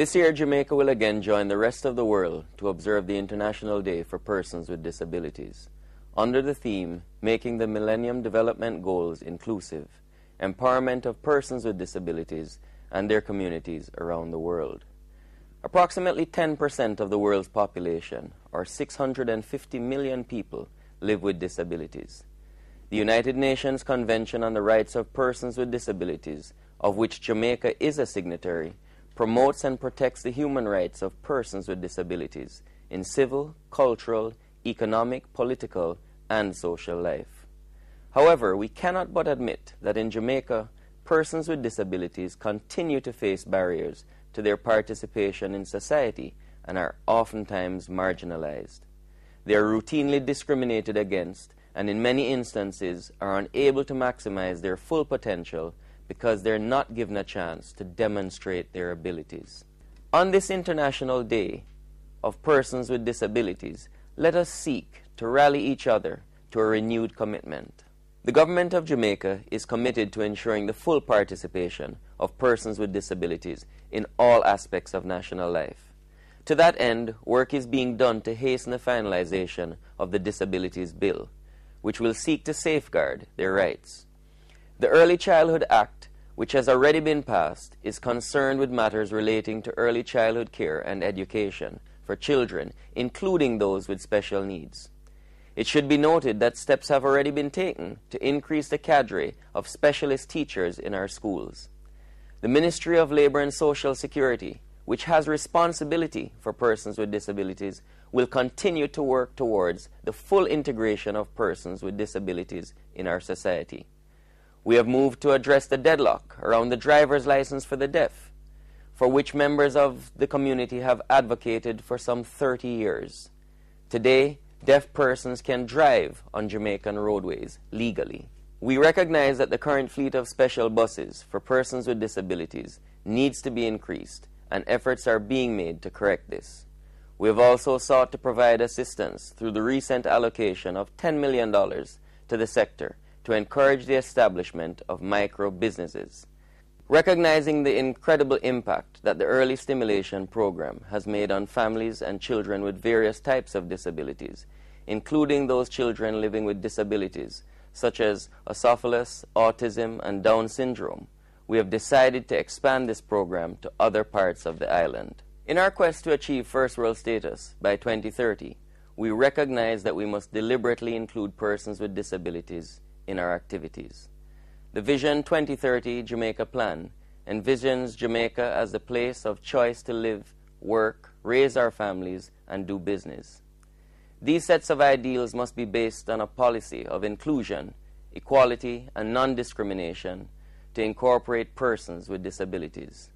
This year, Jamaica will again join the rest of the world to observe the International Day for Persons with Disabilities, under the theme, Making the Millennium Development Goals Inclusive, Empowerment of Persons with Disabilities and their communities around the world. Approximately 10% of the world's population, or 650 million people, live with disabilities. The United Nations Convention on the Rights of Persons with Disabilities, of which Jamaica is a signatory, promotes and protects the human rights of persons with disabilities in civil, cultural, economic, political, and social life. However, we cannot but admit that in Jamaica, persons with disabilities continue to face barriers to their participation in society and are oftentimes marginalized. They are routinely discriminated against and in many instances are unable to maximize their full potential because they're not given a chance to demonstrate their abilities. On this International Day of Persons with Disabilities, let us seek to rally each other to a renewed commitment. The government of Jamaica is committed to ensuring the full participation of persons with disabilities in all aspects of national life. To that end, work is being done to hasten the finalization of the Disabilities Bill, which will seek to safeguard their rights. The Early Childhood Act, which has already been passed, is concerned with matters relating to early childhood care and education for children, including those with special needs. It should be noted that steps have already been taken to increase the cadre of specialist teachers in our schools. The Ministry of Labor and Social Security, which has responsibility for persons with disabilities, will continue to work towards the full integration of persons with disabilities in our society. We have moved to address the deadlock around the driver's license for the deaf, for which members of the community have advocated for some 30 years. Today, deaf persons can drive on Jamaican roadways legally. We recognize that the current fleet of special buses for persons with disabilities needs to be increased, and efforts are being made to correct this. We have also sought to provide assistance through the recent allocation of $10 million to the sector to encourage the establishment of micro-businesses. Recognizing the incredible impact that the early stimulation program has made on families and children with various types of disabilities, including those children living with disabilities such as esophagus, autism, and Down syndrome, we have decided to expand this program to other parts of the island. In our quest to achieve first world status by 2030, we recognize that we must deliberately include persons with disabilities in our activities. The Vision 2030 Jamaica Plan envisions Jamaica as the place of choice to live, work, raise our families, and do business. These sets of ideals must be based on a policy of inclusion, equality, and non-discrimination to incorporate persons with disabilities.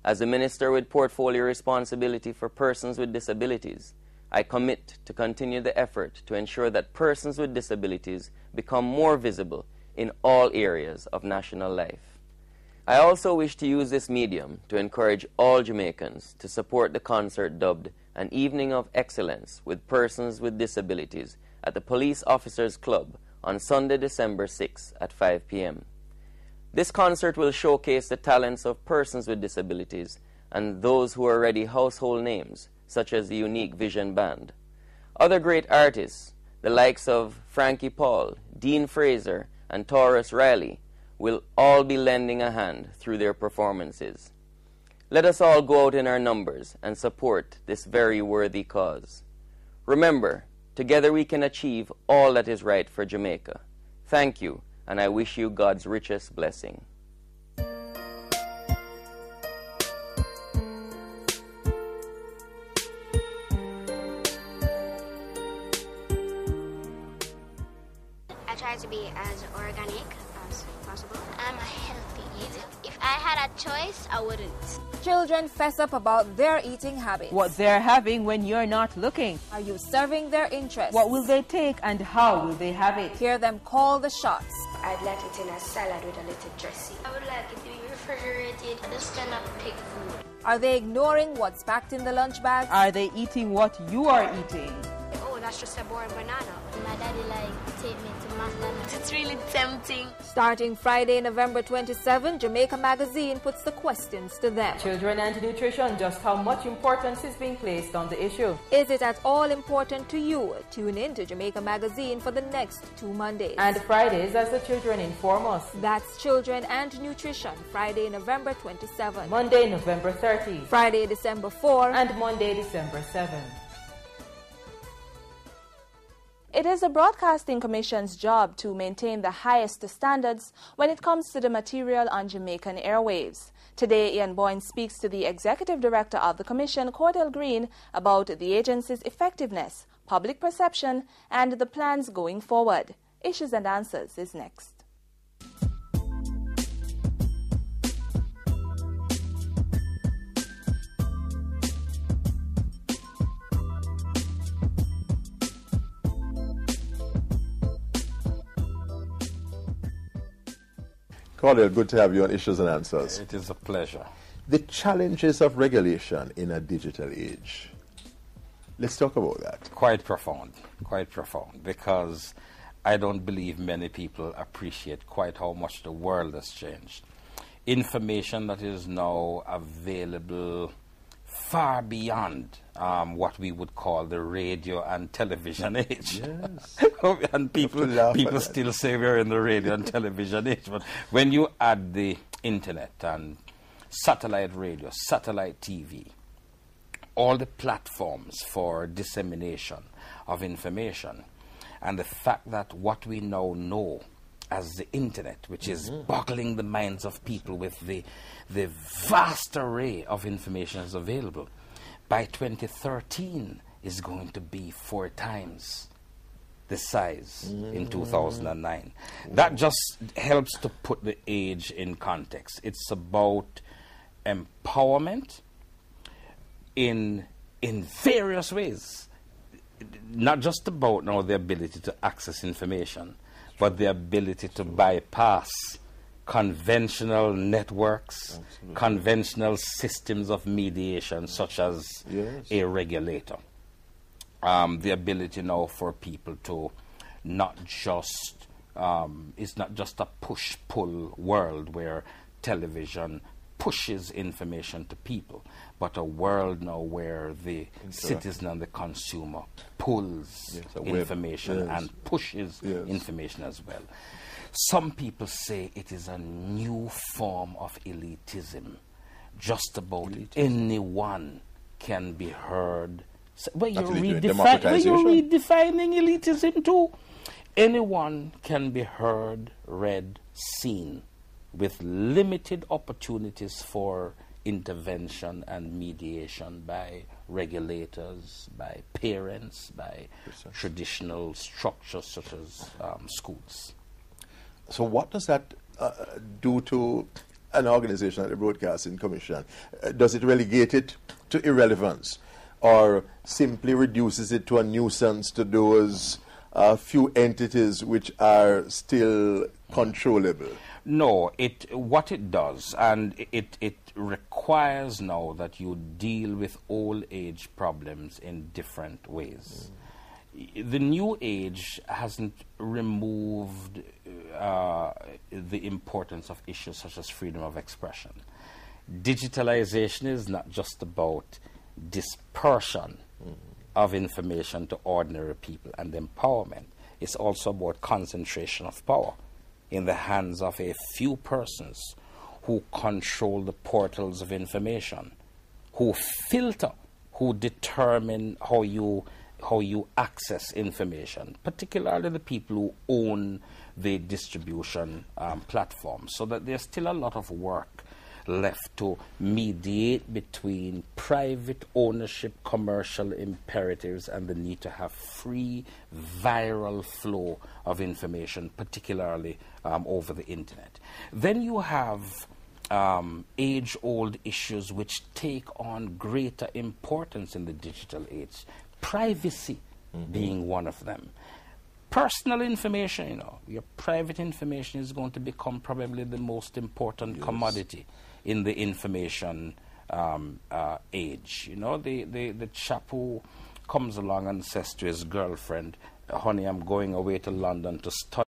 As a minister with portfolio responsibility for persons with disabilities, I commit to continue the effort to ensure that persons with disabilities become more visible in all areas of national life. I also wish to use this medium to encourage all Jamaicans to support the concert dubbed An Evening of Excellence with Persons with Disabilities at the Police Officers Club on Sunday, December 6 at 5 p.m. This concert will showcase the talents of persons with disabilities and those who are already household names, such as the Unique Vision Band. Other great artists, the likes of Frankie Paul, Dean Fraser, and Taurus Riley, will all be lending a hand through their performances. Let us all go out in our numbers and support this very worthy cause. Remember, together we can achieve all that is right for Jamaica. Thank you, and I wish you God's richest blessing. I try to be as organic as possible. I'm a healthy eater. If I had a choice, I wouldn't. Children fess up about their eating habits. What they're having when you're not looking. Are you serving their interests? What will they take and how will they have it? Hear them call the shots. I'd like it in a salad with a little dressing. I would like it to be refrigerated. I just cannot pick food. Are they ignoring what's packed in the lunch bag? Are they eating what you are eating? Oh, that's just a boring banana. My daddy take me to McDonald's. it's really tempting. Starting Friday, November 27, Jamaica Magazine puts the questions to them. Children and nutrition, just how much importance is being placed on the issue? Is it at all important to you? Tune in to Jamaica Magazine for the next 2 Mondays. And Fridays as the children inform us. That's Children and Nutrition, Friday, November 27. Monday, November 30. Friday, December 4. And Monday, December 7. It is the Broadcasting Commission's job to maintain the highest standards when it comes to the material on Jamaican airwaves. Today, Ian Boyne speaks to the Executive Director of the Commission, Cordell Green, about the agency's effectiveness, public perception, and the plans going forward. Issues and Answers is next. Cordell, good to have you on Issues and Answers. It is a pleasure. The challenges of regulation in a digital age. Let's talk about that. Quite profound, because I don't believe many people appreciate quite how much the world has changed. Information that is now available far beyond what we would call the radio and television age. Yes. And people still say we're in the radio and television age. But when you add the internet and satellite radio, satellite TV, all the platforms for dissemination of information, and the fact that what we now know as the internet, which is boggling the minds of people with the vast array of information is available, by 2013 is going to be 4 times the size in 2009. That just helps to put the age in context. It's about empowerment in various ways. Not just about now the ability to access information, but the ability to bypass conventional networks, conventional systems of mediation, such as a regulator. The ability now for people to not just, it's not just a push-pull world where television pushes information to people, but a world now where the citizen and the consumer pulls information and pushes information as well. Some people say it is a new form of elitism. Just about anyone can be heard. Well, you're redefining elitism too. Anyone can be heard, read, seen, with limited opportunities for intervention and mediation by regulators, by parents, by traditional structures such as schools. So what does that do to an organization like the Broadcasting Commission? Does it relegate it to irrelevance, or simply reduces it to a nuisance to those few entities which are still controllable? No, what it does, and it requires now that you deal with old age problems in different ways. The new age hasn't removed the importance of issues such as freedom of expression. Digitalization is not just about dispersion of information to ordinary people and empowerment. It's also about concentration of power in the hands of a few persons who control the portals of information, who filter, who determine how you access information, particularly the people who own the distribution platforms. So that there's still a lot of work left to mediate between private ownership, commercial imperatives, and the need to have free, viral flow of information, particularly over the internet. Then you have age-old issues which take on greater importance in the digital age. Privacy being one of them. Personal information, your private information is going to become probably the most important commodity in the information age. The chap who comes along and says to his girlfriend, honey, I'm going away to London to study